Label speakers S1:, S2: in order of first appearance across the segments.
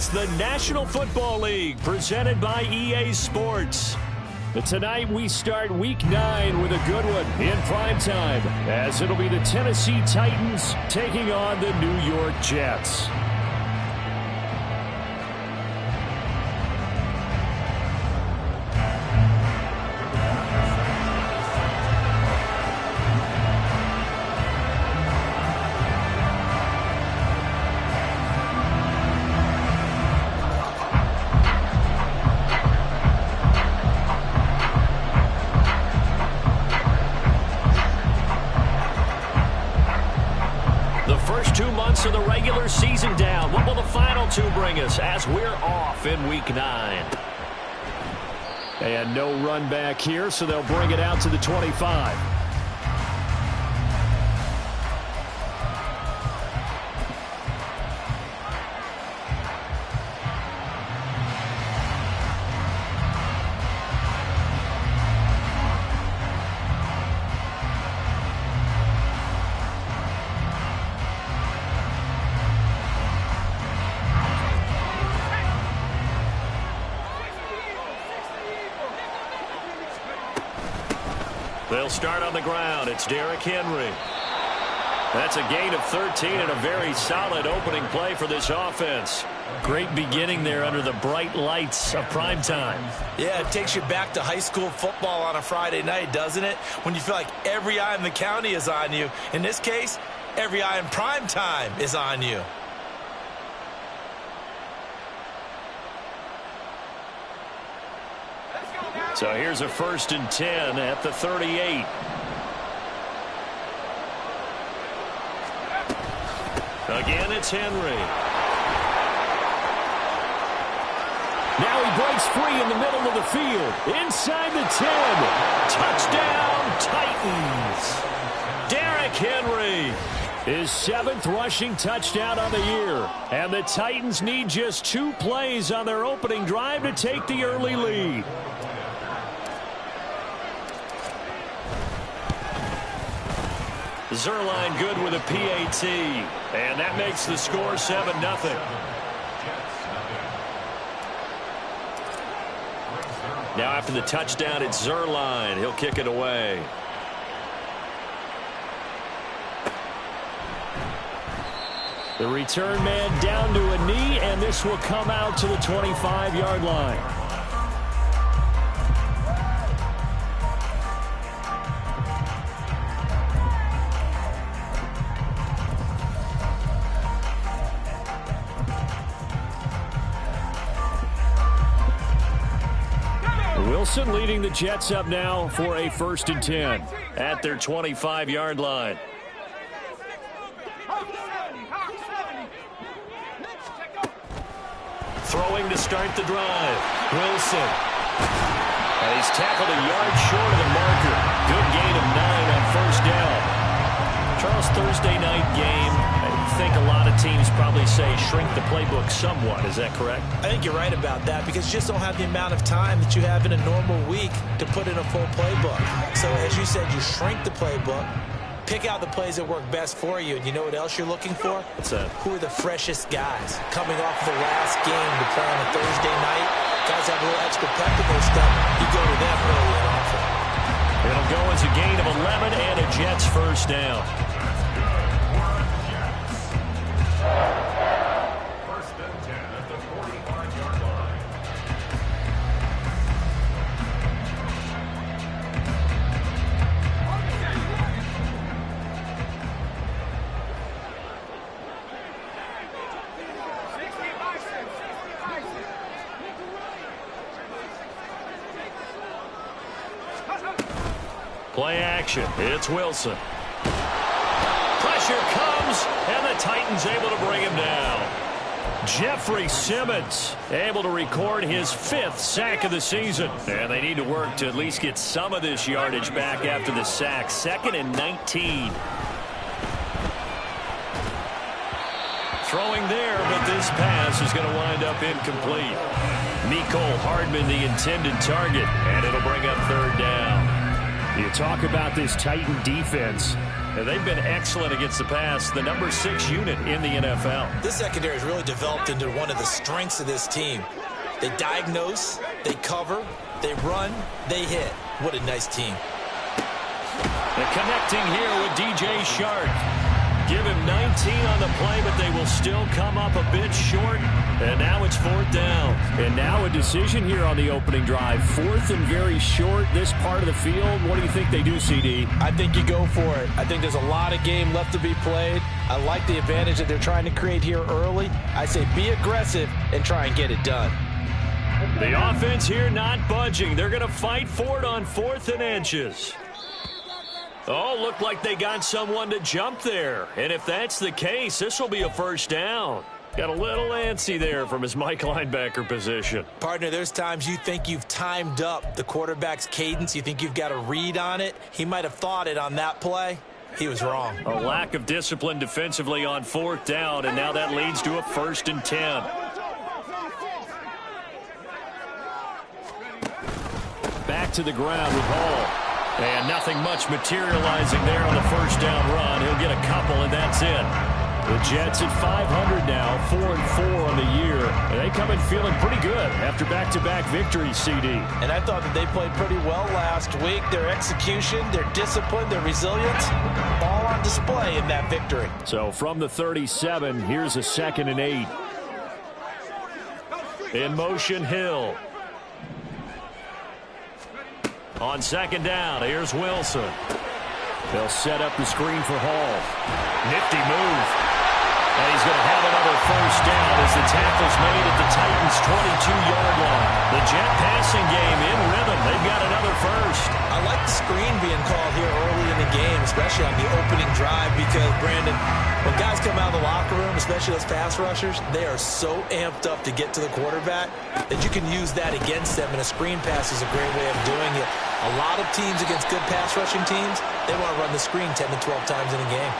S1: It's the National Football League presented by EA Sports. Tonight we start Week 9 with a good one in primetime, as it'll be the Tennessee Titans taking on the New York Jets. Of the regular season down. What will the final two bring us as we're off in Week 9? And no run back here, so they'll bring it out to the 25. They'll start on the ground. It's Derrick Henry. That's a gain of 13 and a very solid opening play for this offense. Great beginning there under the bright lights of primetime.
S2: Yeah, it takes you back to high school football on a Friday night, doesn't it? When you feel like every eye in the county is on you. In this case, every eye in primetime is on you.
S1: So here's a 1st and 10 at the 38. Again, it's Henry. Now he breaks free in the middle of the field. Inside the 10. Touchdown, Titans. Derrick Henry. His 7th rushing touchdown on the year. And the Titans need just 2 plays on their opening drive to take the early lead. Zerline good with a PAT, and that makes the score 7-0. Now after the touchdown, it's Zerline. He'll kick it away. The return man down to a knee, and this will come out to the 25-yard line. Wilson leading the Jets up now for a 1st and 10 at their 25-yard line. Throwing to start the drive. Wilson. And he's tackled a yard short of the marker. Good gain of 9 on 1st down. Charles, Thursday night game, I think a lot of teams probably say shrink the playbook somewhat. Is that correct?
S2: I think you're right about that because you just don't have the amount of time that you have in a normal week to put in a full playbook. So as you said, you shrink the playbook, pick out the plays that work best for you, and you know what else you're looking for?
S1: What's that?
S2: Who are the freshest guys coming off of the last game to play on a Thursday night? Guys have a little extra pep in their step. You go to them early and often.
S1: It'll go as a gain of 11 and a Jets 1st down. Play action. It's Wilson. Pressure comes, and the Titans able to bring him down. Jeffrey Simmons able to record his 5th sack of the season. And they need to work to at least get some of this yardage back after the sack. 2nd and 19. Throwing there, but this pass is going to wind up incomplete. Mecole Hardman the intended target, and it'll bring up 3rd down. You talk about this Titan defense. And they've been excellent against the pass, the number 6 unit in the NFL.
S2: This secondary has really developed into one of the strengths of this team. They diagnose, they cover, they run, they hit. What a nice team.
S1: And connecting here with DJ Shark. Give him 19 on the play, but they will still come up a bit short. And now it's 4th down. And now a decision here on the opening drive. 4th and very short, this part of the field. What do you think they do, CD?
S2: I think you go for it. I think there's a lot of game left to be played. I like the advantage that they're trying to create here early. I say be aggressive and try and get it done.
S1: The offense here not budging. They're going to fight for it on 4th and inches. Oh, looked like they got someone to jump there. And if that's the case, this will be a 1st down. Got a little antsy there from his Mike linebacker position.
S2: Partner, there's times you think you've timed up the quarterback's cadence. You think you've got a read on it. He might have thought it on that play. He was wrong.
S1: A lack of discipline defensively on 4th down, and now that leads to a 1st and 10. Back to the ground with Hall. And nothing much materializing there on the 1st down run. He'll get a couple, and that's it. The Jets at 500 now, 4-4 on the year. And they come in feeling pretty good after back-to-back victories, CD.
S2: And I thought that they played pretty well last week. Their execution, their discipline, their resilience, all on display in that victory.
S1: So from the 37, here's a 2nd and 8. In motion, Hill. On 2nd down, here's Wilson. They'll set up the screen for Hall. Nifty move. And he's going to have another 1st down as the tackle's made at the Titans' 22-yard line. The Jet passing game in rhythm. They've got another 1st.
S2: I like the screen being called here early in the game, especially on the opening drive, because, Brandon, when guys come out of the locker room, especially those pass rushers, they are so amped up to get to the quarterback that you can use that against them, and a screen pass is a great way of doing it. A lot of teams against good pass rushing teams, they want to run the screen 10 to 12 times in a game.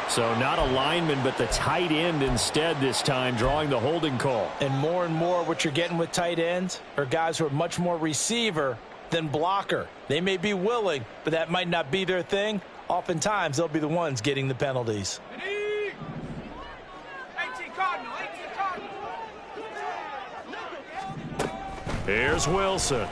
S1: So not a lineman, but the tight end instead this time, drawing the holding call.
S2: And more what you're getting with tight ends are guys who are much more receiver than blocker. They may be willing, but that might not be their thing. Oftentimes, they'll be the ones getting the penalties.
S1: Here's Wilson.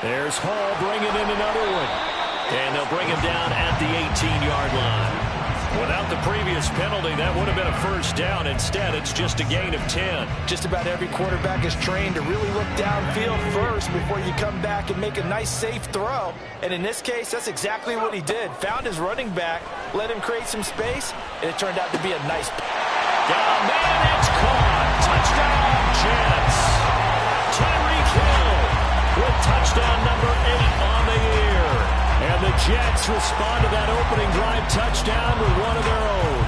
S1: There's Hall bringing in another one. And they'll bring him down at the 18-yard line. Without the previous penalty, that would have been a 1st down. Instead, it's just a gain of 10.
S2: Just about every quarterback is trained to really look downfield first before you come back and make a nice, safe throw. And in this case, that's exactly what he did. Found his running back, let him create some space, and it turned out to be a nice pass.
S1: Down, man, it's caught. Touchdown, Jets. Tyreek Hill with touchdown number 8 on the year. And the Jets respond to that opening drive touchdown with one of their own.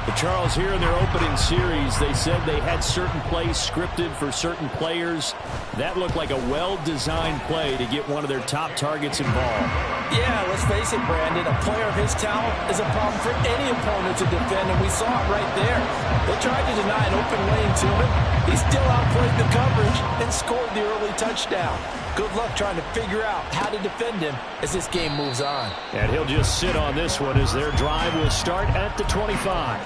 S1: But Charles, here in their opening series, they said they had certain plays scripted for certain players. That looked like a well-designed play to get one of their top targets involved.
S2: Yeah, let's face it, Brandon. A player of his talent is a problem for any opponent to defend, and we saw it right there. They tried to deny an open lane to him. He still outplayed the coverage and scored the early touchdown. Good luck trying to figure out how to defend him as this game moves on.
S1: And he'll just sit on this one as their drive will start at the 25.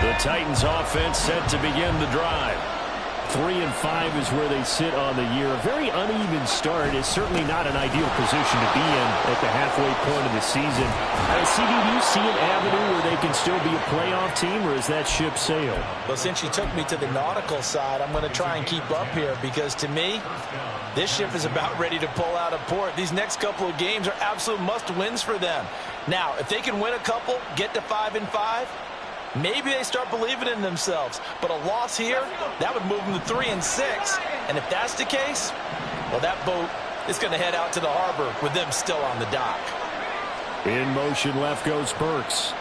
S1: The Titans offense set to begin the drive. 3-5 is where they sit on the year. A very uneven start is certainly not an ideal position to be in at the halfway point of the season. CD, do you see an avenue where they can still be a playoff team, or is that ship sailed?
S2: Well, since you took me to the nautical side, I'm going to try and keep up here because, to me, this ship is about ready to pull out of port. These next couple of games are absolute must-wins for them. Now, if they can win a couple, get to 5-5, maybe they start believing in themselves. But a loss here, that would move them to 3-6. And if that's the case, well, that boat is going to head out to the harbor with them still on the dock.
S1: In motion, left goes Burks.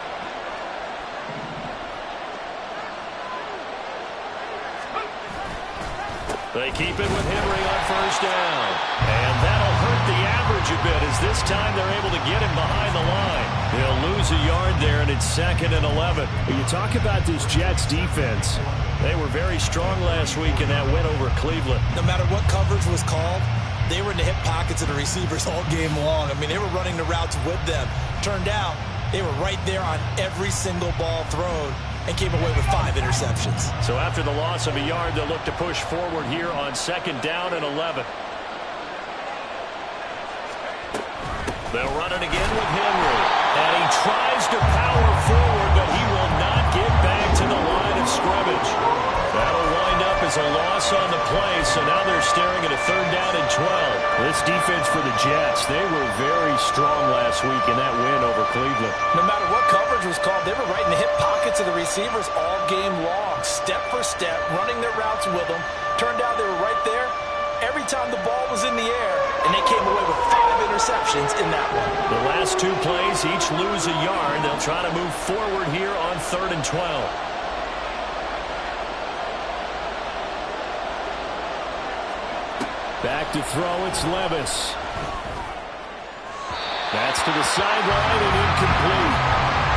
S1: They keep it with Henry on first down. And that'll hurt the average a bit as this time they're able to get him behind the line. He'll lose a yard there, and it's 2nd and 11.
S3: You talk about this Jets defense.
S1: They were very strong last week in that win over Cleveland.
S2: No matter what coverage was called, they were in the hip pockets of the receivers all game long. I mean, they were running the routes with them. Turned out they were right there on every single ball thrown and came away with 5 interceptions.
S1: So after the loss of a yard, they'll look to push forward here on 2nd down and 11. They'll run it again with Henry. And he tries to power forward, but he will not get back to the line of scrimmage. That'll wind up as a loss on the play, so now they're staring at a 3rd down and 12.
S3: This defense for the Jets, they were very strong last week in that win over Cleveland.
S2: No matter what coverage was called, they were right in the hip pockets of the receivers all game long, step for step, running their routes with them. Turned out they were right there every time the ball was in the air, and they came away with 5 interceptions in that one.
S1: The last 2 plays, each lose a yard. They'll try to move forward here on 3rd and 12.
S3: Back to throw, it's Levis. That's to the sideline and incomplete.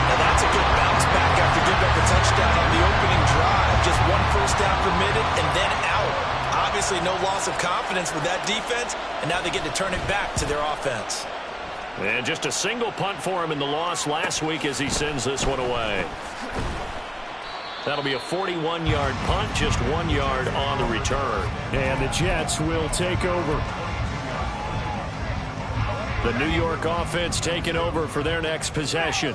S2: Now that's a good bounce back after giving up a touchdown on the opening drive. Just 1 first down permitted and then out. Obviously no loss of confidence with that defense, and now they get to turn it back to their offense.
S1: And just a single punt for him in the loss last week as he sends this one away. That'll be a 41-yard punt, just 1 yard on the return.
S3: And the Jets will take over.
S1: The New York offense taking over for their next possession.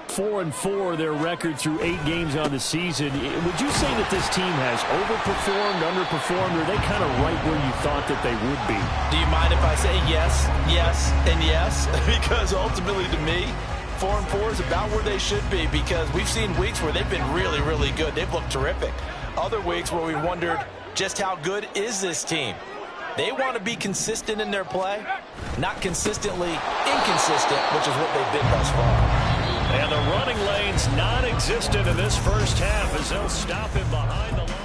S3: 4-4 their record through 8 games on the season. Would you say that this team has overperformed, underperformed, or are they kind of right where you thought that they would be?
S2: Do you mind if I say yes, yes, and yes? Because ultimately to me, 4-4 is about where they should be, because we've seen weeks where they've been really, really good. They've looked terrific. Other weeks where we wondered just how good is this team. They want to be consistent in their play, not consistently inconsistent, which is what they've been thus far.
S1: And the running lane's non-existent in this first half as they'll stop him behind the line.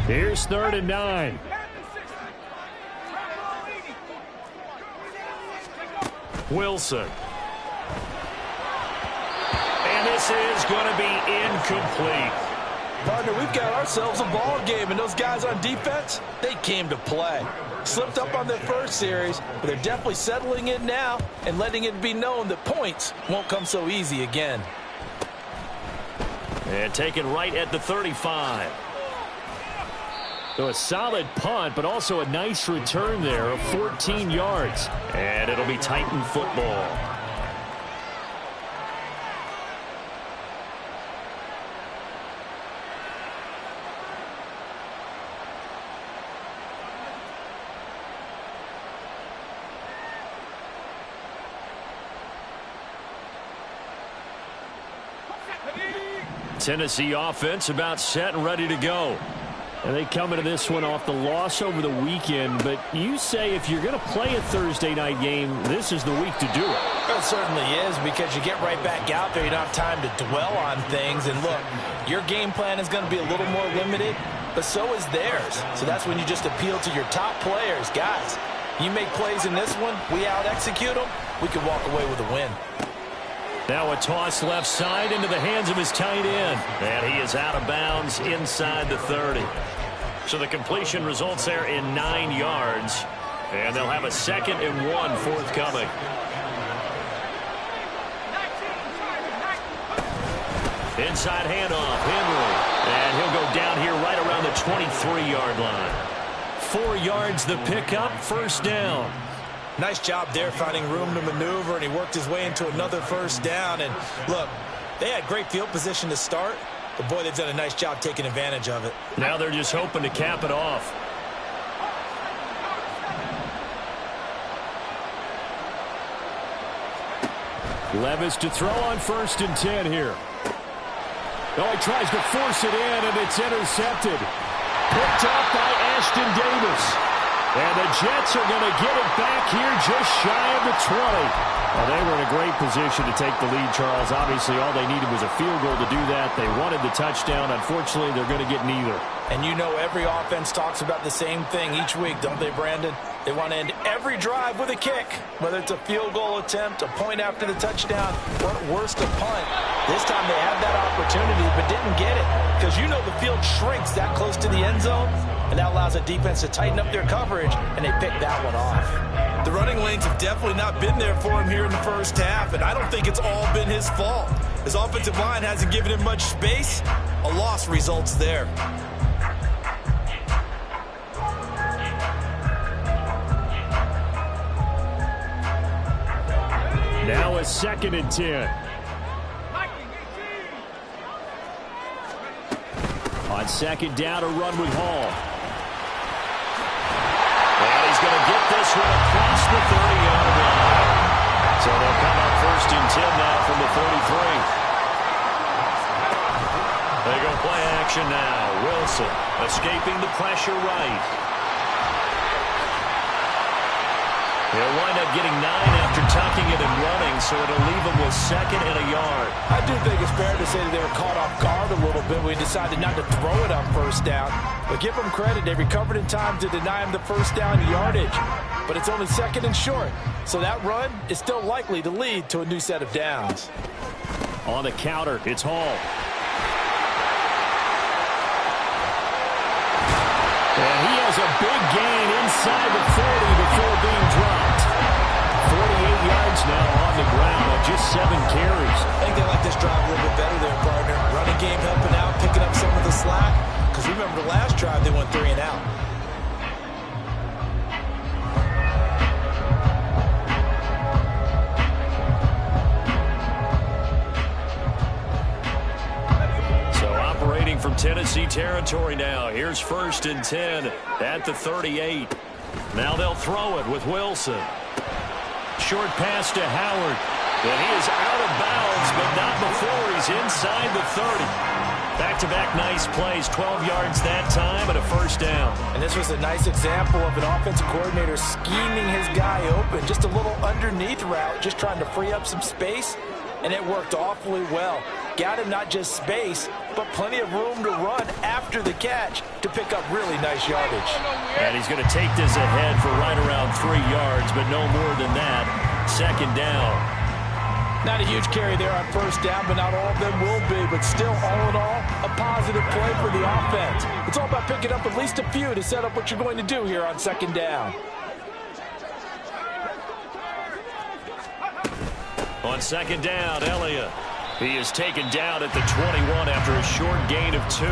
S3: Here's 3rd and 9.
S1: Wilson. And this is going to be incomplete.
S2: Partner, we've got ourselves a ball game, and those guys on defense, they came to play. Slipped up on their first series, but they're definitely settling in now and letting it be known that points won't come so easy again.
S1: And taken right at the 35.
S3: So a solid punt, but also a nice return there of 14 yards.
S1: And it'll be Titan football. Tennessee offense about set and ready to go.
S3: And they come into this one off the loss over the weekend, but you say if you're going to play a Thursday night game, this is the week to do it.
S2: It certainly is, because you get right back out there. You don't have time to dwell on things. And look, your game plan is going to be a little more limited, but so is theirs. So that's when you just appeal to your top players. Guys, you make plays in this one, we out-execute them, we can walk away with a win.
S1: Now a toss left side into the hands of his tight end. And he is out of bounds inside the 30. So the completion results there in 9 yards. And they'll have a 2nd and 1 forthcoming. Inside handoff, Henry. And he'll go down here right around the 23-yard line. 4 yards the pickup, first down.
S2: Nice job there finding room to maneuver, and he worked his way into another first down. And look, they had great field position to start, but boy, they've done a nice job taking advantage of it.
S1: Now they're just hoping to cap it off.
S3: Levis to throw on 1st and 10 here. Oh, he tries to force it in, and it's intercepted. Picked up by Ashton Davis. And the Jets are going to get it back here just shy of the 20. Well, they were in a great position to take the lead, Charles. Obviously, all they needed was a field goal to do that. They wanted the touchdown. Unfortunately, they're going to get neither.
S2: And you know every offense talks about the same thing each week, don't they, Brandon? They want to end every drive with a kick, whether it's a field goal attempt, a point after the touchdown, or at worst, a punt. This time they had that opportunity but didn't get it because you know the field shrinks that close to the end zone, and that allows the defense to tighten up their coverage, and they picked that one off.
S4: The running lanes have definitely not been there for him here in the first half, and I don't think it's all been his fault. His offensive line hasn't given him much space. A loss results there.
S3: Now a 2nd and 10. On 2nd down, a run with Hall.
S1: And he's going to get this one across the 30-yard line. So they'll come up 1st and 10 now from the 43. They go play action now. Wilson escaping the pressure right. He'll wind up getting 9 after tucking it and running, so it'll leave him with 2nd and a yard.
S2: I do think it's fair to say that they were caught off guard a little bit when he decided not to throw it on 1st down. But give them credit. They recovered in time to deny him the 1st down yardage. But it's only 2nd and short, so that run is still likely to lead to a new set of downs.
S3: On the counter, it's Hall. And he has a big gain inside the 40 before being dropped. 48 yards now on the ground on just 7 carries.
S2: I think they like this drive a little bit better there, partner. Running game helping out, picking up some of the slack. Because remember the last drive, they went 3 and out.
S1: From Tennessee territory now. Here's 1st and 10 at the 38. Now they'll throw it with Wilson. Short pass to Howard. And he is out of bounds, but not before he's inside the 30. Back-to-back nice plays, 12 yards that time and a 1st down.
S2: And this was a nice example of an offensive coordinator scheming his guy open. Just a little underneath route, just trying to free up some space. And it worked awfully well. Got him not just space, but plenty of room to run after the catch to pick up really nice yardage.
S1: And he's going to take this ahead for right around 3 yards, but no more than that. 2nd down.
S2: Not a huge carry there on 1st down, but not all of them will be. But still, all in all, a positive play for the offense. It's all about picking up at least a few to set up what you're going to do here on 2nd down.
S1: On 2nd down, Elliott. He is taken down at the 21 after a short gain of 2.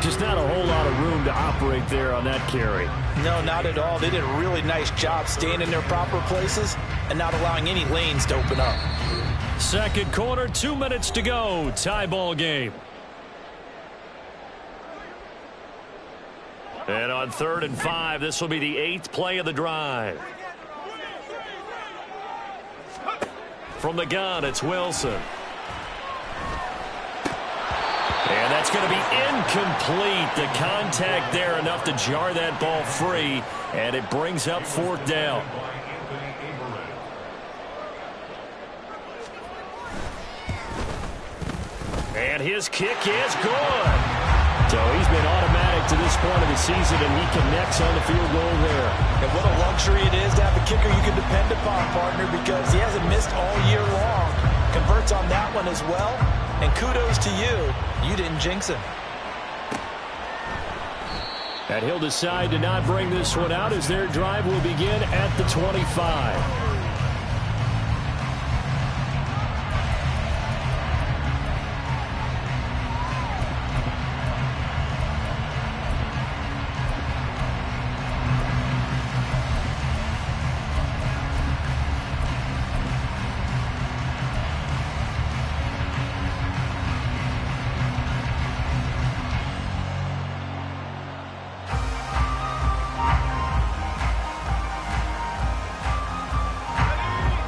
S3: Just not a whole lot of room to operate there on that carry.
S2: No, not at all. They did a really nice job staying in their proper places and not allowing any lanes to open up.
S1: 2nd quarter, 2 minutes to go. Tie ball game. And on 3rd and 5, this will be the 8th play of the drive. From the gun, it's Wilson. And that's going to be incomplete. The contact there enough to jar that ball free, and it brings up 4th down. And his kick is good. So he's been automatic to this point of the season, and he connects on the field goal there.
S2: And what a luxury it is to have a kicker you can depend upon, partner, because he hasn't missed all year long. Converts on that one as well. And kudos to you. You didn't jinx him.
S3: And he'll decide to not bring this one out as their drive will begin at the 25.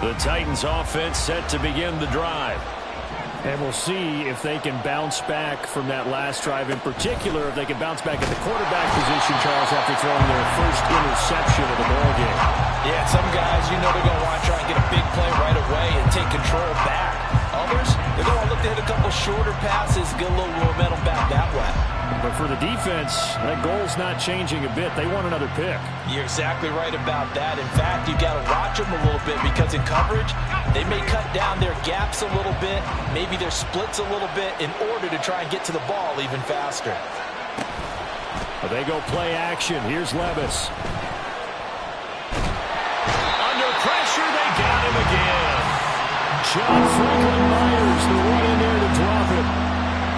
S1: The Titans offense set to begin the drive.
S3: And we'll see if they can bounce back from that last drive. In particular, if they can bounce back at the quarterback position, Charles, after throwing their first interception of the ballgame.
S2: Yeah, some guys, you know they're going to want to try and get a big play right away and take control back. Others, they're going to look to hit a couple shorter passes, get a little momentum back that way.
S3: But for the defense, that goal's not changing a bit. They want another pick.
S2: You're exactly right about that. In fact, you've got to watch them a little bit because in coverage, they may cut down their gaps a little bit, maybe their splits a little bit in order to try and get to the ball even faster.
S3: But they go play action. Here's Levis.
S1: Under pressure, they got him again.
S3: John Franklin Myers, the one in there to drop it.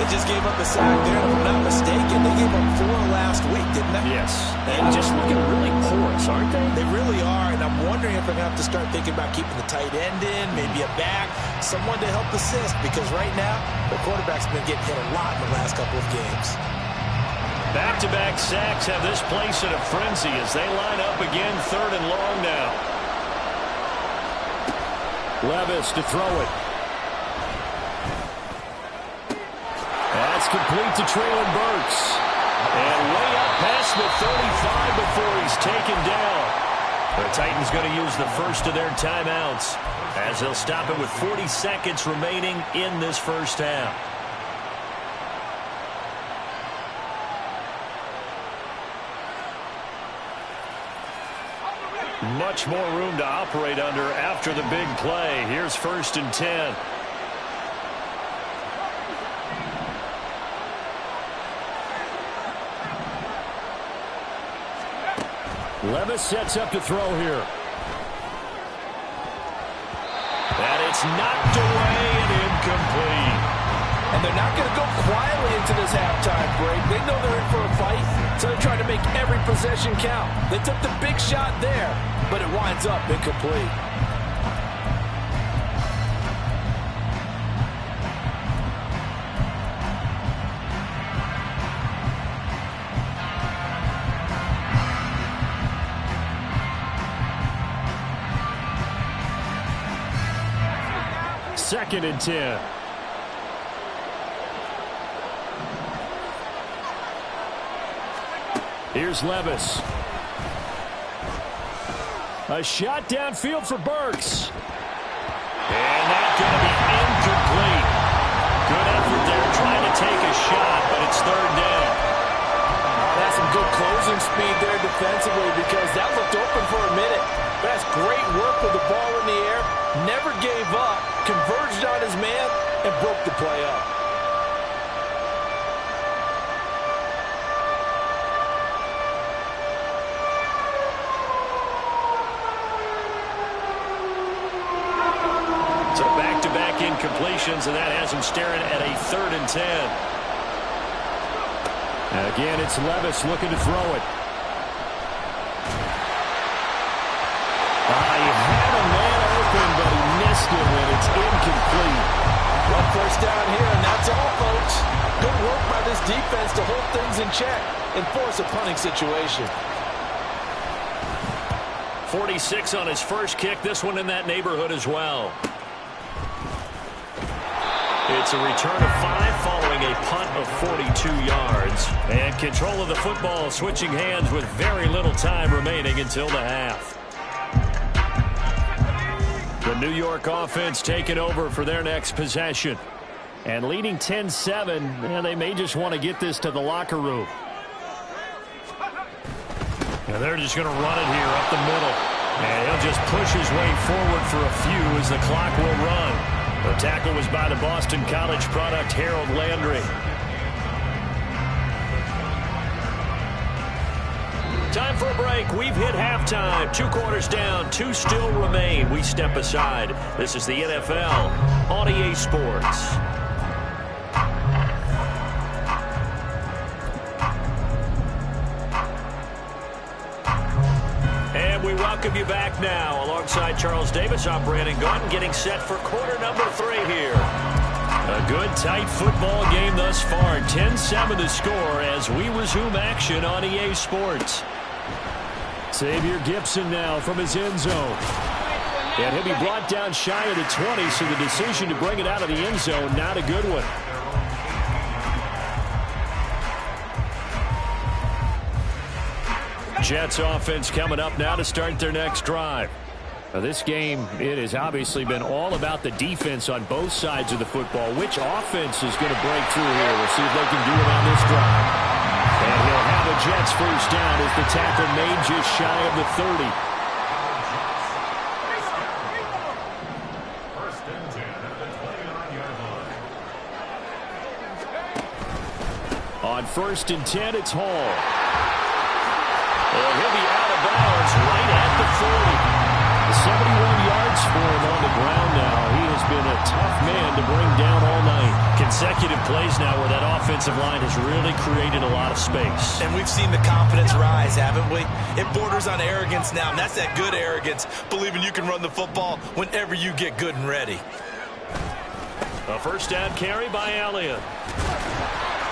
S2: They just gave up a sack there, if I'm not mistaken. They gave up 4 last week, didn't they?
S3: Yes. And just looking really porous, aren't they?
S2: They really are, and I'm wondering if they're going to have to start thinking about keeping the tight end in, maybe a back, someone to help assist, because right now, the quarterback's been getting hit a lot in the last couple of games.
S1: Back-to-back sacks have this place in a frenzy as they line up again, 3rd and long now.
S3: Levis to throw it. That's complete to Traylon Burks.
S1: And way up past the 35 before he's taken down. The Titans going to use the first of their timeouts as they'll stop it with 40 seconds remaining in this first half. Much more room to operate under after the big play. Here's 1st and 10.
S3: Levis sets up to throw here.
S1: And it's knocked away and incomplete.
S2: And they're not going to go quietly into this halftime break. They know they're in for a fight, so they're trying to make every possession count. They took the big shot there, but it winds up incomplete.
S3: Second and 10. Here's Levis. A shot downfield for Burks.
S1: And that's going to be incomplete. Good effort there trying to take a shot, but it's 3rd down.
S2: That's some good closing speed there defensively because that looked open for a minute. That's great work with the ball in the air. Never gave up, converged on his man, and broke the play up.
S1: So back-to-back incompletions, and that has him staring at a 3rd and 10.
S3: And again, it's Levis looking to throw it.
S1: He had a man open, but he missed him, and it's incomplete.
S2: Well, 1st down here, and that's all, folks. Good work by this defense to hold things in check and force a punting situation.
S1: 46 on his first kick. This one in that neighborhood as well. It's a return of 5 following a punt of 42 yards. And control of the football switching hands with very little time remaining until the half. The New York offense taking over for their next possession. And leading 10-7, and they may just want to get this to the locker room. And they're just going to run it here up the middle. And he'll just push his way forward for a few as the clock will run. The tackle was by the Boston College product, Harold Landry. Time for a break. We've hit halftime. 2 quarters down. 2 still remain. We step aside. This is the NFL on EA Sports. And we welcome you back now. Alongside Charles Davis, I'm Brandon Gunn, getting set for quarter number 3 here. A good, tight football game thus far. 10-7 to score as we resume action on EA Sports.
S3: Xavier Gipson now from his end zone. And he'll be brought down shy of the 20, so the decision to bring it out of the end zone, not a good one. Jets offense coming up now to start their next drive. Now this game, it has obviously been all about the defense on both sides of the football. Which offense is going to break through here? We'll see if they can do it on this drive. And he'll have a Jets first down as the tackle made just shy of the 30. On 1st and 10, it's Hall.
S1: And he'll be out of bounds right at the 40.
S3: 71 yards for him on the ground now. He has been a tough man to bring down all night.
S1: Consecutive plays now where that offensive line has really created a lot of space.
S4: And we've seen the confidence rise, haven't we? It borders on arrogance now, and that's that good arrogance, believing you can run the football whenever you get good and ready.
S1: A first down carry by Elliott.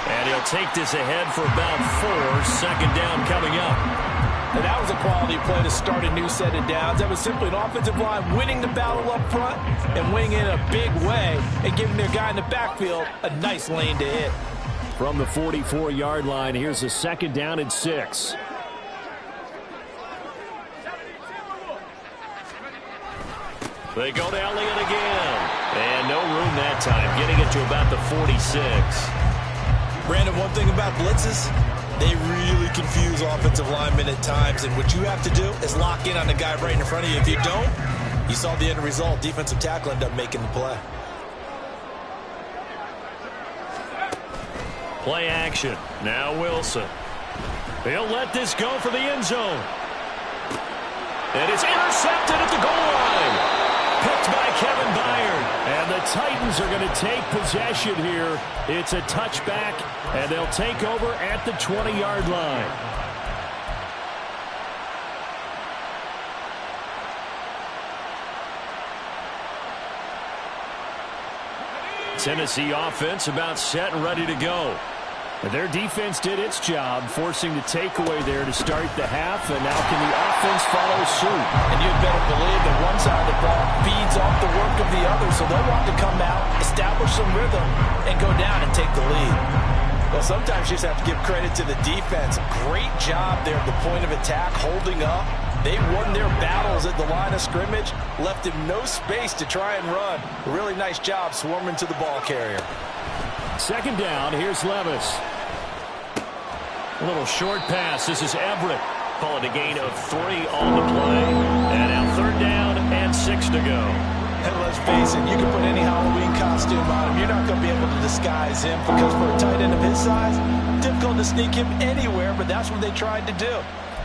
S1: And he'll take this ahead for about 4. Second down coming up.
S2: And that was a quality play to start a new set of downs. That was simply an offensive line winning the battle up front and winning in a big way and giving their guy in the backfield a nice lane to hit.
S3: From the 44-yard line, here's a 2nd down and 6.
S1: They go to Elliott again. And no room that time, getting it to about the 46.
S4: Brandon, one thing about blitzes, they really confuse offensive linemen at times, and what you have to do is lock in on the guy right in front of you. If you don't, you saw the end result. Defensive tackle ended up making the play.
S1: Play action. Now Wilson. He'll let this go for the end zone. And it's intercepted at the goal line. Picked by Kevin Byard. And the Titans are going to take possession here. It's a touchback, and they'll take over at the 20-yard line. Tennessee offense about set and ready to go.
S3: Their defense did its job, forcing the takeaway there to start the half, and now can the offense follow suit?
S2: And you'd better believe that one side of the ball feeds off the work of the other, so they'll want to come out, establish some rhythm, and go down and take the lead. Well, sometimes you just have to give credit to the defense. Great job there at the point of attack, holding up. They won their battles at the line of scrimmage, left him no space to try and run. A really nice job swarming to the ball carrier.
S3: 2nd down, here's Levis.
S1: A little short pass. This is Everett. Call it a gain of 3 on the play. And now 3rd down and 6 to go.
S2: And let's face it, you can put any Halloween costume on him. You're not going to be able to disguise him because for a tight end of his size, difficult to sneak him anywhere, but that's what they tried to do.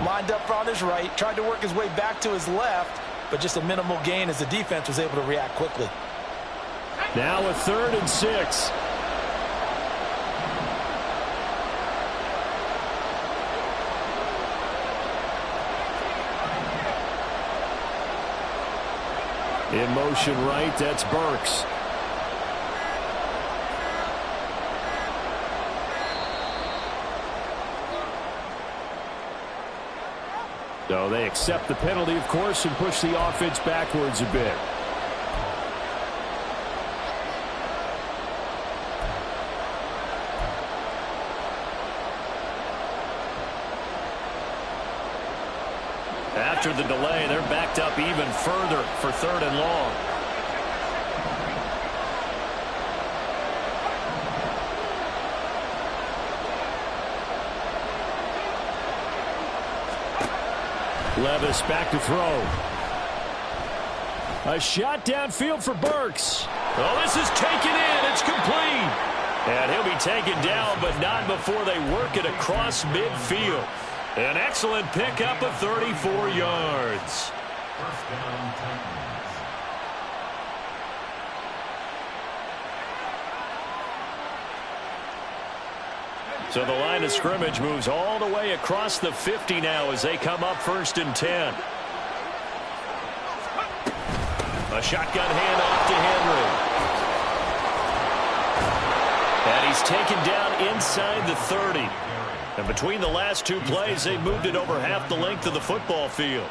S2: Lined up on his right, tried to work his way back to his left, but just a minimal gain as the defense was able to react quickly.
S3: Now a 3rd and 6. In motion right, that's Burks. So they accept the penalty, of course, and push the offense backwards a bit.
S1: After the delay, they're backed up even further for 3rd and long.
S3: Levis back to throw. A shot downfield for Burks.
S1: Oh, this is taken in. It's complete. And he'll be taken down, but not before they work it across midfield. An excellent pickup of 34 yards. First down, Titans. So the line of scrimmage moves all the way across the 50 now as they come up 1st and 10. A shotgun handoff to Henry. And he's taken down inside the 30. And between the last 2 plays, they moved it over half the length of the football field.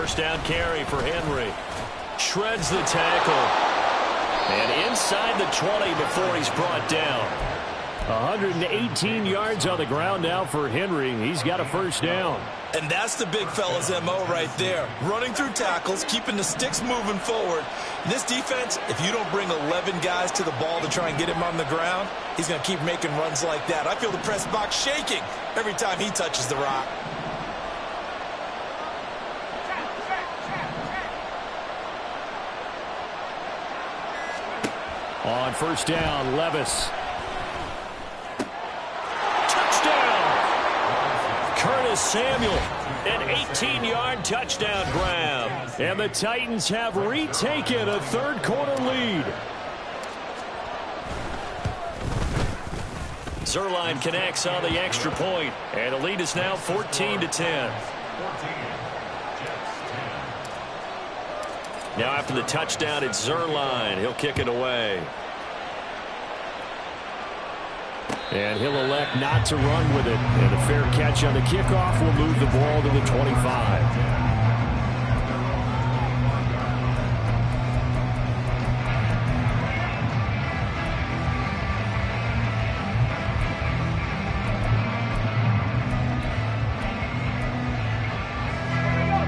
S1: first down carry for Henry. Shreds the tackle. And inside the 20 before he's brought down.
S3: 118 yards on the ground now for Henry. He's got a first down.
S4: And that's the big fella's MO right there. Running through tackles, keeping the sticks moving forward. In this defense, if you don't bring 11 guys to the ball to try and get him on the ground, he's going to keep making runs like that. I feel the press box shaking every time he touches the rock.
S3: On first down, Levis.
S1: Curtis Samuel, an 18-yard touchdown grab.
S3: And the Titans have retaken a third-quarter lead.
S1: Zerline connects on the extra point, and the lead is now 14-10. Now after the touchdown, it's Zerline. He'll kick it away.
S3: And he'll elect not to run with it. And a fair catch on the kickoff will move the ball to the 25.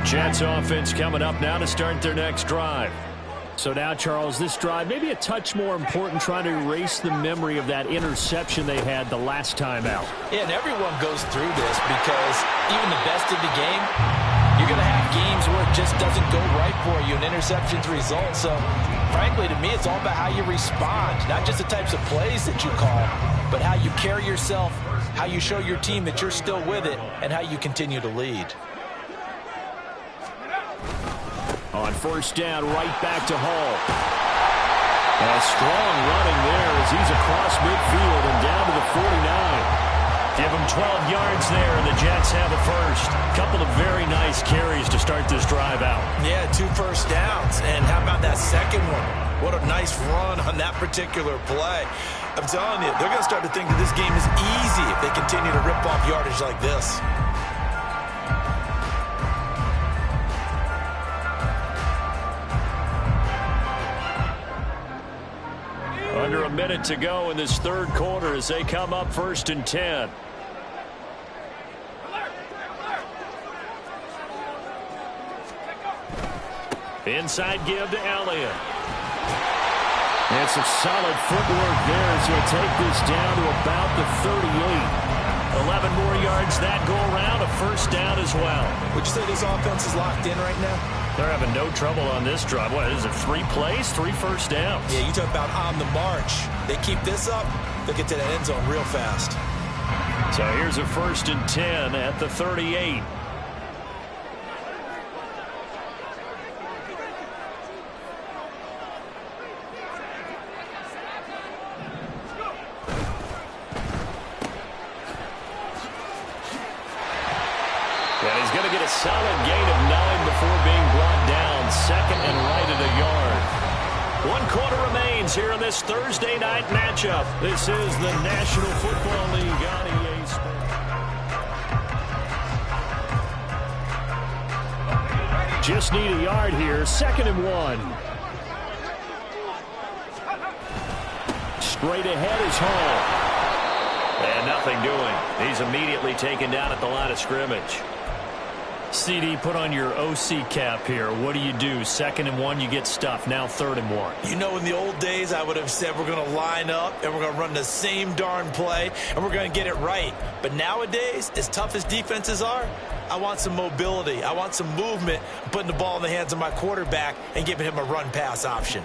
S1: Jets offense coming up now to start their next drive.
S3: So now, Charles, this drive maybe a touch more important, trying to erase the memory of that interception they had the last time out.
S2: Yeah, and everyone goes through this because even the best of the game, you're going to have games where it just doesn't go right for you, and interceptions result. So, frankly, to me, it's all about how you respond, not just the types of plays that you call, but how you carry yourself, how you show your team that you're still with it, and how you continue to lead.
S3: On first down, right back to Hall. A strong running there as he's across midfield and down to the 49.
S1: Give him 12 yards there, and the Jets have a first. Couple of very nice carries to start this drive out.
S2: Yeah, 2 first downs. And how about that second one? What a nice run on that particular play. I'm telling you, they're going to start to think that this game is easy if they continue to rip off yardage like this.
S1: Under a minute to go in this third quarter as they come up 1st and 10. Inside give to Elliott.
S3: And some solid footwork there as he'll take this down to about the 38.
S1: 11 more yards that go around, a first down as well.
S2: Would you say this offense is locked in right now?
S1: They're having no trouble on this drive. What is it, 3 plays, 3 first downs?
S2: Yeah, you talk about on the march. They keep this up, they'll get to that end zone real fast.
S1: So here's a 1st and 10 at the 38. And he's going to get a solid gain of 9 before being brought down. 2nd and right at a yard. 1 quarter remains here in this Thursday night matchup. This is the National Football League on EA Sports.
S3: Just need a yard here. 2nd and 1. Straight ahead is Hall.
S1: And nothing doing. He's immediately taken down at the line of scrimmage. CD, put on your OC cap here. What do you do? 2nd and 1, you get stuffed. Now 3rd and 1.
S2: You know, in the old days, I would have said we're going to line up and we're going to run the same darn play and we're going to get it right. But nowadays, as tough as defenses are, I want some mobility. I want some movement, putting the ball in the hands of my quarterback and giving him a run-pass option.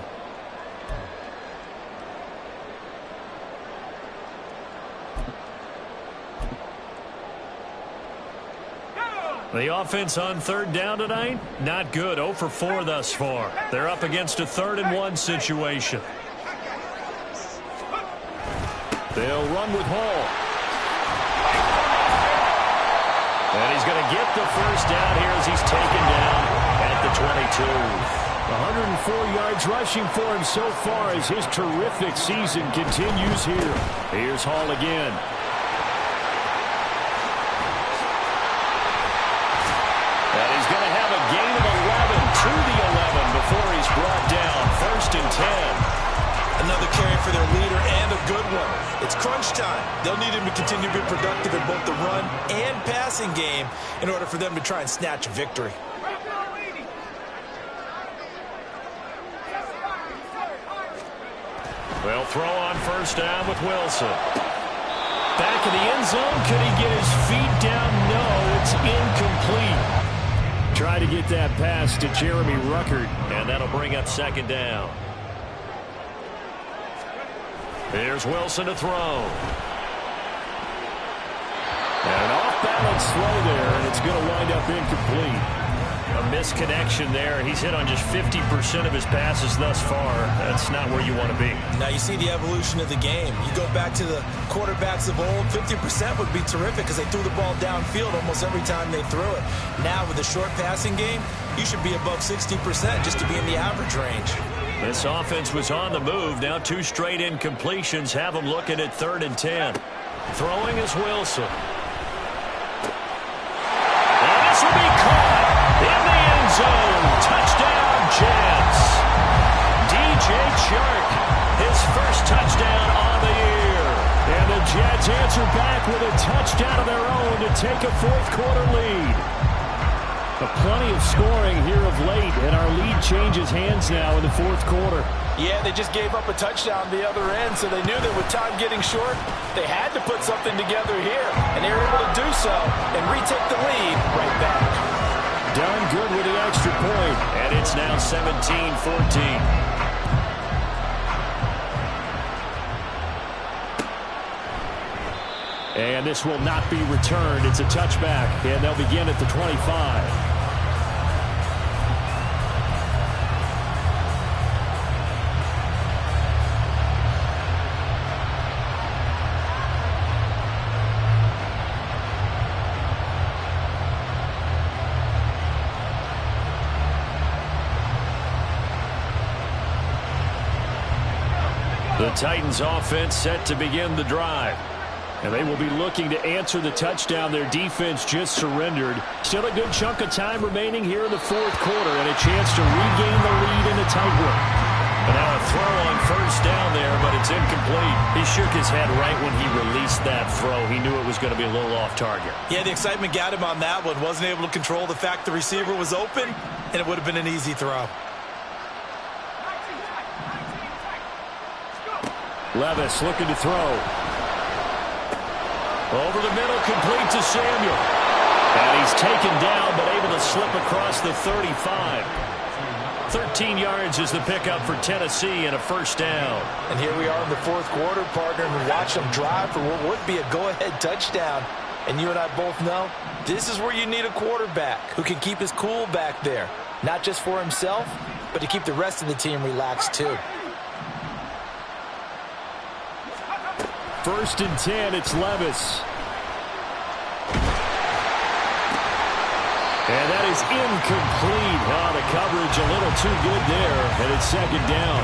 S1: The offense on 3rd down tonight, not good. 0 for 4 thus far. They're up against a 3rd and 1 situation.
S3: They'll run with Hall.
S1: And he's going to get the first down here as he's taken down at the 22.
S3: 104 yards rushing for him so far as his terrific season continues here. Here's Hall again.
S1: And he's going to have a gain of and 10.
S4: Another carry for their leader, and a good one. It's crunch time. They'll need him to continue to be productive in both the run and passing game in order for them to try and snatch a victory.
S1: They'll throw on first down with Wilson. Back in the end zone. Could he get his feet down? No, it's incomplete.
S3: Try to get that pass to Jeremy Ruckert.
S1: And that'll bring up second down. Here's Wilson to throw.
S3: And an off-balance throw there, and it's going to wind up incomplete.
S1: A misconnection there. He's hit on just 50% of his passes thus far. That's not where you want to be.
S4: Now you see the evolution of the game. You go back to the quarterbacks of old, 50% would be terrific because they threw the ball downfield almost every time they threw it. Now with the short passing game, you should be above 60% just to be in the average range.
S1: This offense was on the move. Now 2 straight incompletions have them looking at 3rd and 10. Throwing is Wilson. And this will be caught in the end zone. Touchdown, Jets. DJ Chark, his first touchdown on the year.
S3: And the Jets answer back with a touchdown of their own to take a 4th quarter lead. Plenty of scoring here of late, and our lead changes hands now in the 4th quarter.
S2: Yeah, they just gave up a touchdown the other end, so they knew that with time getting short, they had to put something together here, and they were able to do so and retake the lead right back.
S3: Done good with the extra point,
S1: and it's now 17-14.
S3: And this will not be returned. It's a touchback, and they'll begin at the 25.
S1: The Titans offense set to begin the drive.
S3: And they will be looking to answer the touchdown their defense just surrendered. Still a good chunk of time remaining here in the 4th quarter and a chance to regain the lead in a tight one.
S1: And now a throw on first down there, but it's incomplete. He shook his head right when he released that throw. He knew it was going to be a little off target.
S4: Yeah, the excitement got him on that one. Wasn't able to control the fact the receiver was open, and it would have been an easy throw.
S3: Levis looking to throw.
S1: Over the middle, complete to Samuel. And he's taken down, but able to slip across the 35. 13 yards is the pickup for Tennessee and a first down.
S2: And here we are in the 4th quarter, partner, and watch them drive for what would be a go-ahead touchdown. And you and I both know this is where you need a quarterback who can keep his cool back there. Not just for himself, but to keep the rest of the team relaxed too.
S3: 1st and 10, it's Levis. And that is incomplete. Oh, the coverage a little too good there, and it's 2nd down.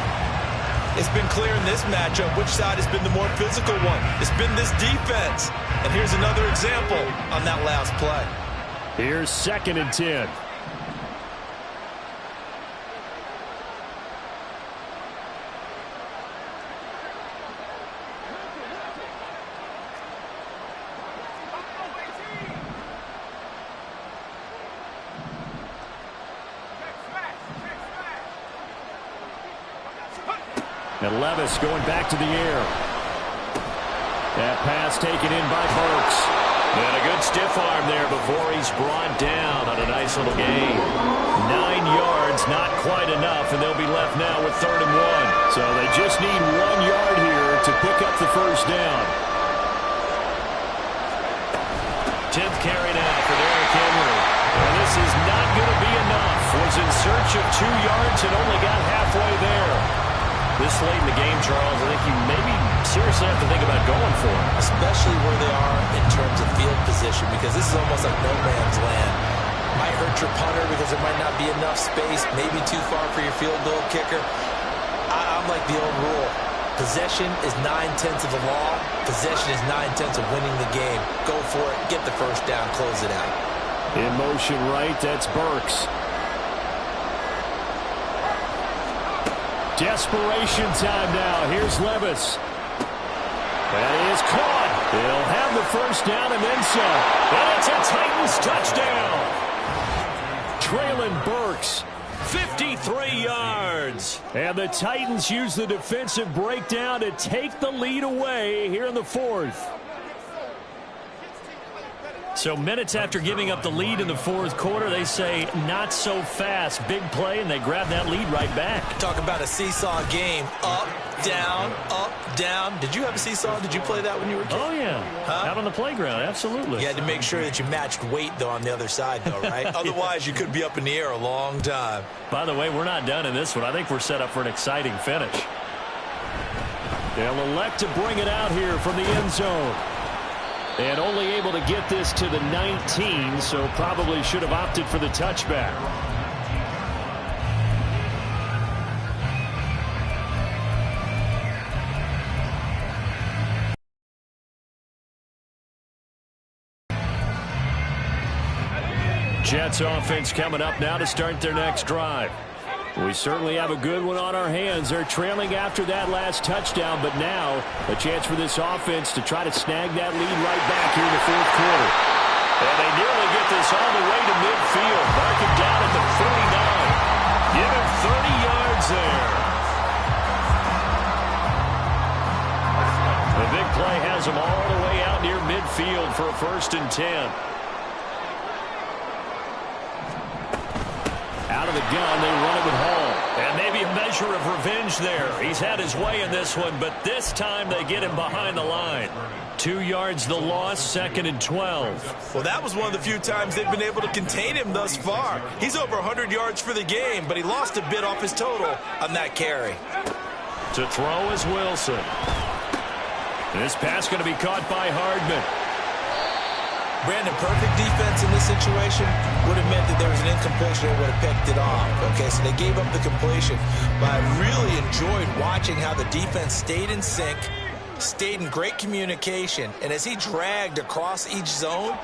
S4: It's been clear in this matchup which side has been the more physical one. It's been this defense. And here's another example on that last play.
S3: Here's 2nd and 10. And Levis going back to the air. That pass taken in by Burks.
S1: And a good stiff arm there before he's brought down on a nice little gain. 9 yards, not quite enough, and they'll be left now with 3rd and 1.
S3: So they just need 1 yard here to pick up the first down.
S1: 10th carry now for Derrick Henry. And this is not going to be enough. Was in search of 2 yards and only got halfway there. This late in the game, Charles, I think you maybe seriously have to think about going for it.
S2: Especially where they are in terms of field position, because this is almost like no man's land. Might hurt your punter because there might not be enough space, maybe too far for your field goal kicker. I'm like the old rule. Possession is 9/10 of the law. Possession is 9/10 of winning the game. Go for it, get the first down, close it out.
S3: In motion right, that's Burks. Desperation time now. Here's Levis. That is caught. He'll have the first down and then some.
S1: And it's a Titans touchdown.
S3: Traylon Burks.
S1: 53 yards.
S3: And the Titans use the defensive breakdown to take the lead away here in the fourth.
S1: So minutes after giving up the lead in the fourth quarter, they say not so fast. Big play, and they grab that lead right back.
S2: Talk about a seesaw game. Up, down, up, down. Did you have a seesaw? Did you play that when you were a kid?
S1: Oh, yeah.
S2: Huh?
S1: Out on the playground, absolutely.
S2: You had to make sure that you matched weight, though, on the other side, though, right? Otherwise, you could be up in the air a long time.
S1: By the way, we're not done in this one. I think we're set up for an exciting finish.
S3: They'll elect to bring it out here from the end zone. And only able to get this to the 19, so probably should have opted for the touchback. Jets offense coming up now to start their next drive. We certainly have a good one on our hands. They're trailing after that last touchdown, but now a chance for this offense to try to snag that lead right back here in the fourth quarter.
S1: And they nearly get this all the way to midfield. Mark him down at the 49. Give him 30 yards there. The big play has them all the way out near midfield for a 1st and 10.
S3: Out of the gun, they run it with Hall.
S1: And maybe a measure of revenge there. He's had his way in this one, but this time they get him behind the line. 2 yards the loss, 2nd and 12.
S2: Well, that was one of the few times they've been able to contain him thus far. He's over 100 yards for the game, but he lost a bit off his total on that carry.
S1: To throw is Wilson. This pass going to be caught by Hardman.
S2: Brandon, perfect defense in this situation would have meant that there was an incompletion and would have picked it off. Okay, so they gave up the completion. But I really enjoyed watching how the defense stayed in sync, stayed in great communication, and as he dragged across each zone,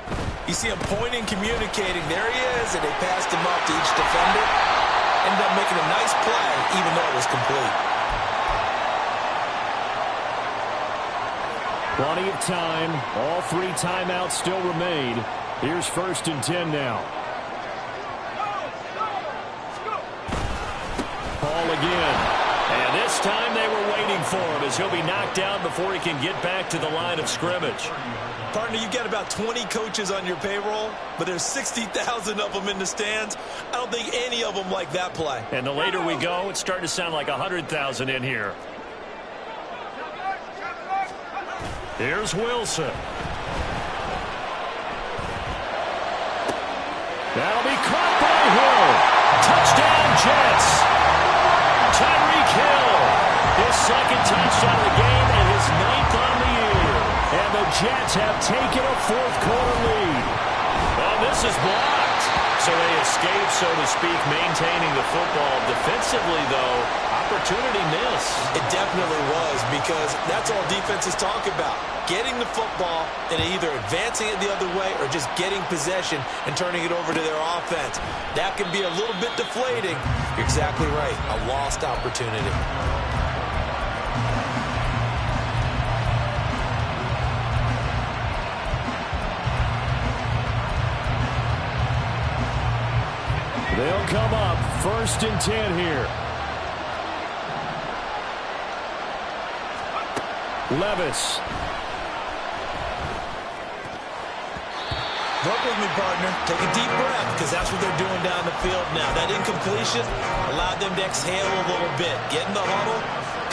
S2: you see him pointing, communicating. There he is, and they passed him up to each defender. Ended up making a nice play, even though it was complete.
S3: Plenty of time. All 3 timeouts still remain. Here's 1st and 10 now. Ball again.
S1: And this time they were waiting for him as he'll be knocked down before he can get back to the line of scrimmage.
S2: Partner, you've got about 20 coaches on your payroll, but there's 60,000 of them in the stands. I don't think any of them like that play.
S1: And the later we go, it's starting to sound like 100,000 in here. Here's Wilson.
S3: That'll be caught by Hill.
S1: Touchdown, Jets. Tyreek Hill. His 2nd touchdown of the game and his 9th on the year.
S3: And the Jets have taken a fourth quarter lead.
S1: Well, this is blocked. So they escape, so to speak, maintaining the football. Defensively, though, opportunity miss.
S2: It definitely was, because that's all defenses talk about. Getting the football and either advancing it the other way or just getting possession and turning it over to their offense. That can be a little bit deflating. You're exactly right. A lost opportunity.
S3: They'll come up 1st and 10 here. Levis.
S2: Work with me, partner. Take a deep breath, because that's what they're doing down the field now. That incompletion allowed them to exhale a little bit. Get in the huddle,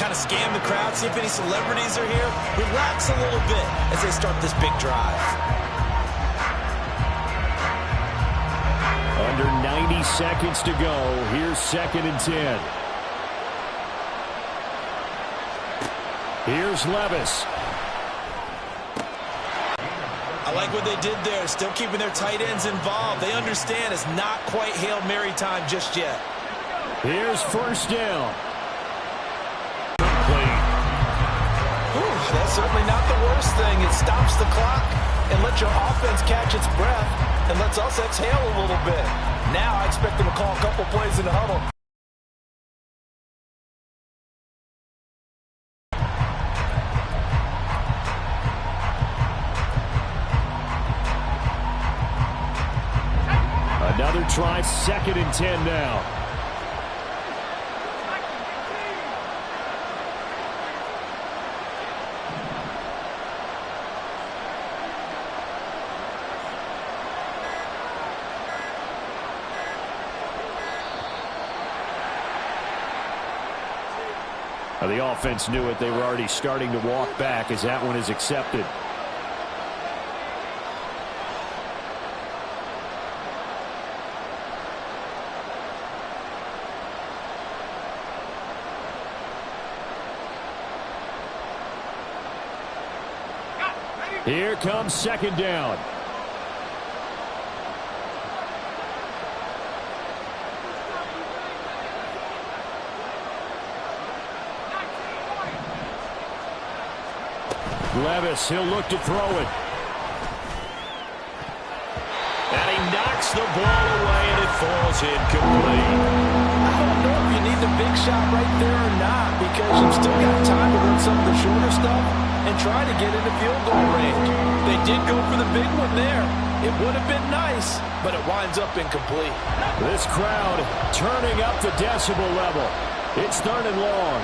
S2: kind of scan the crowd, see if any celebrities are here. Relax a little bit as they start this big drive.
S3: Under 90 seconds to go. Here's 2nd and 10. Here's Levis.
S2: I like what they did there, still keeping their tight ends involved. They understand it's not quite Hail Mary time just yet.
S3: Here's 1st down.
S2: Ooh, that's certainly not the worst thing. It stops the clock and lets your offense catch its breath and lets us exhale a little bit. Now I expect them to call a couple plays in the huddle.
S3: try 2nd and 10 now. The offense knew it. They were already starting to walk back as that one is accepted. Here comes 2nd down. Levis, he'll look to throw it.
S1: And he knocks the ball away, and it falls incomplete.
S2: I don't know if you need the big shot right there or not, because you've still got time to run some of the shorter stuff and try to get into field goal range. They did go for the big one there. It would have been nice, but it winds up incomplete.
S3: This crowd turning up the decibel level. It's 3rd and long.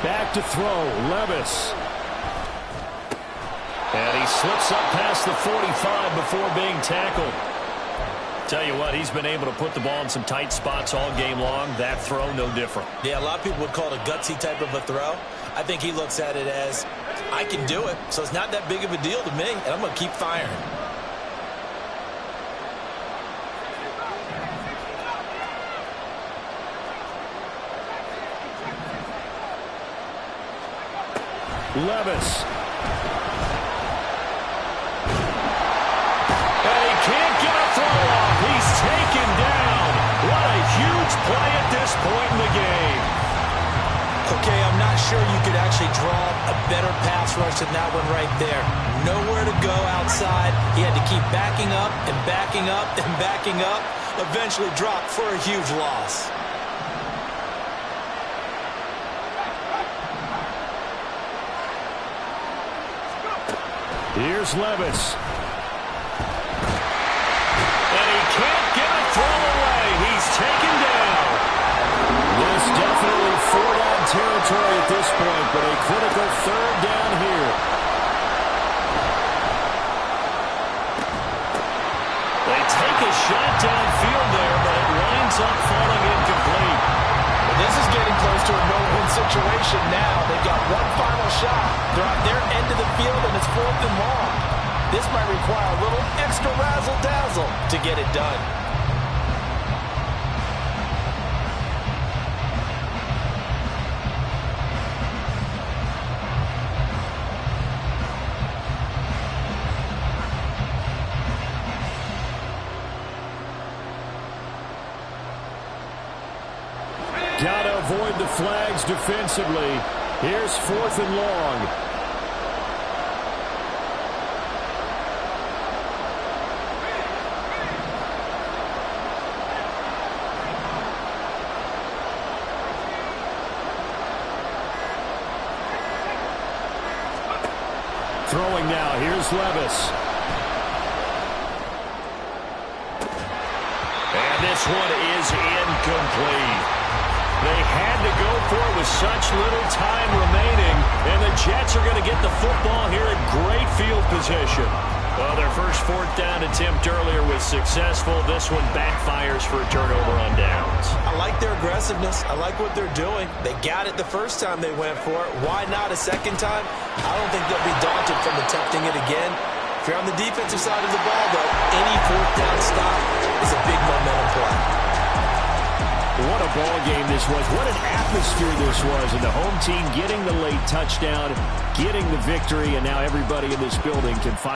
S3: Back to throw, Levis.
S1: And he slips up past the 45 before being tackled. Tell you what, he's been able to put the ball in some tight spots all game long. That throw, no different.
S2: Yeah, a lot of people would call it a gutsy type of a throw. I think he looks at it as, I can do it, so it's not that big of a deal to me, and I'm going to keep firing.
S3: Levis.
S1: And he can't get a throw off. He's taken down. What a huge play at this point in the game.
S2: Okay, I'm not sure you could actually draw a better pass rush than that one right there. Nowhere to go outside. He had to keep backing up and backing up and backing up. Eventually dropped for a huge loss.
S3: Here's Levis.
S1: And he can't get a throw away. He's taken down.
S3: This definitely 4-down territory at this point, but a critical 3rd down here.
S1: They take a shot downfield there, but it winds up falling incomplete.
S2: This is getting close to a no-win situation now. They've got one final shot. They're on their end of the field, and it's 4th and long. This might require a little extra razzle-dazzle to get it done.
S3: Got to avoid the flags defensively. Here's 4th and long. Throwing now. Here's Levis.
S1: And this one is incomplete. They had to go for it with such little time remaining, and the Jets are going to get the football here in great field position. Well, their first 4th down attempt earlier was successful. This one backfires for a turnover on downs.
S2: I like their aggressiveness. I like what they're doing. They got it the first time they went for it. Why not a second time? I don't think they'll be daunted from attempting it again. If you're on the defensive side of the ball, though, any 4th down stop is a big momentum play.
S3: What a ball game this was. What an atmosphere this was. And the home team getting the late touchdown, getting the victory, and now everybody in this building can find